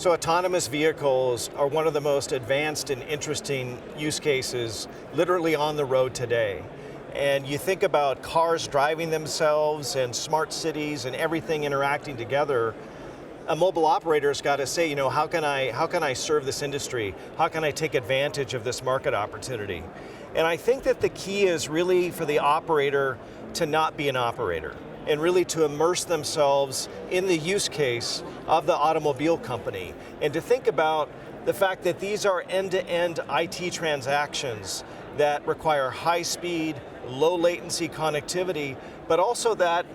So autonomous vehicles are one of the most advanced and interesting use cases literally on the road today. And you think about cars driving themselves and smart cities and everything interacting together, a mobile operator's got to say, how can I serve this industry? How can I take advantage of this market opportunity? And I think that the key is really for the operator to not be an operator and really to immerse themselves in the use case of the automobile company and to think about the fact that these are end-to-end IT transactions that require high speed, low latency connectivity, but also that,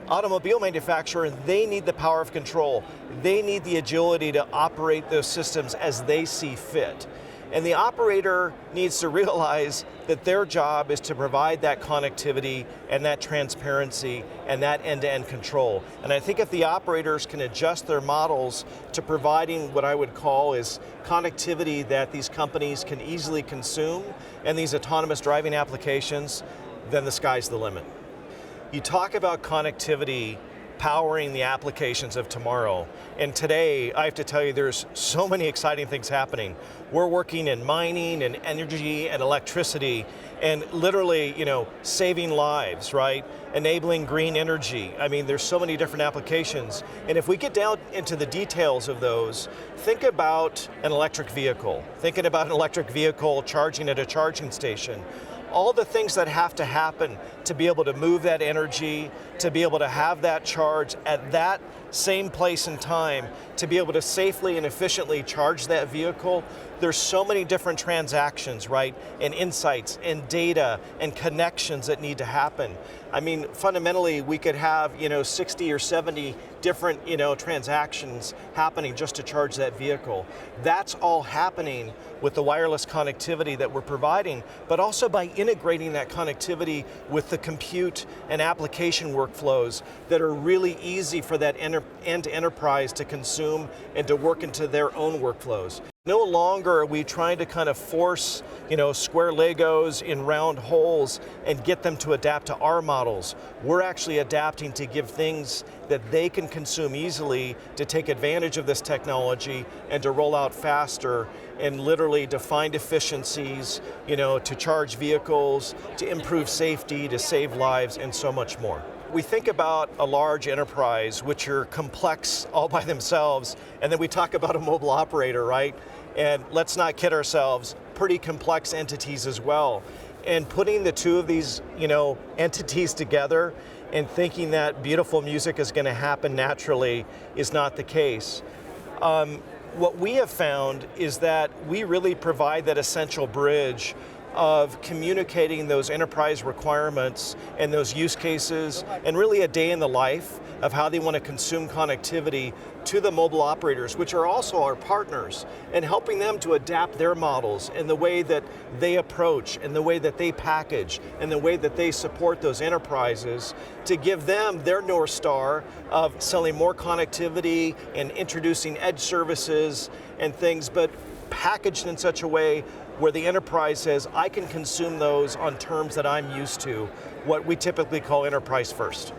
automobile manufacturer, they need the power of control. They need the agility to operate those systems as they see fit. And the operator needs to realize that their job is to provide that connectivity and that transparency and that end-to-end control. And I think if the operators can adjust their models to providing what I would call is connectivity that these companies can easily consume and these autonomous driving applications, then the sky's the limit. You talk about connectivity powering the applications of tomorrow. And today, I have to tell you, there's so many exciting things happening. We're working in mining and energy and electricity and literally, saving lives, right? Enabling green energy. I mean, there's so many different applications. And if we get down into the details of those, think about an electric vehicle. Thinking about an electric vehicle charging at a charging station. All the things that have to happen to be able to move that energy, to be able to have that charge at that same place and time, to be able to safely and efficiently charge that vehicle. There's so many different transactions, right? And insights and data and connections that need to happen. I mean, fundamentally, we could have, 60 or 70 different, transactions happening just to charge that vehicle. That's all happening with the wireless connectivity that we're providing, but also by integrating that connectivity with the compute and application workflows that are really easy for that end enterprise to consume and to work into their own workflows. No longer are we trying to kind of force, square Legos in round holes and get them to adapt to our models. We're actually adapting to give things that they can consume easily to take advantage of this technology and to roll out faster and literally to find efficiencies, to charge vehicles, to improve safety, to save lives, and so much more. We think about a large enterprise, which are complex all by themselves, and then we talk about a mobile operator, right? And let's not kid ourselves, pretty complex entities as well. And putting the two of these, entities together and thinking that beautiful music is going to happen naturally is not the case. What we have found is that we really provide that essential bridge of communicating those enterprise requirements and those use cases and really a day in the life of how they want to consume connectivity to the mobile operators, which are also our partners, and helping them to adapt their models and the way that they approach and the way that they package and the way that they support those enterprises to give them their North Star of selling more connectivity and introducing edge services and things, but packaged in such a way where the enterprise says, I can consume those on terms that I'm used to, what we typically call enterprise first.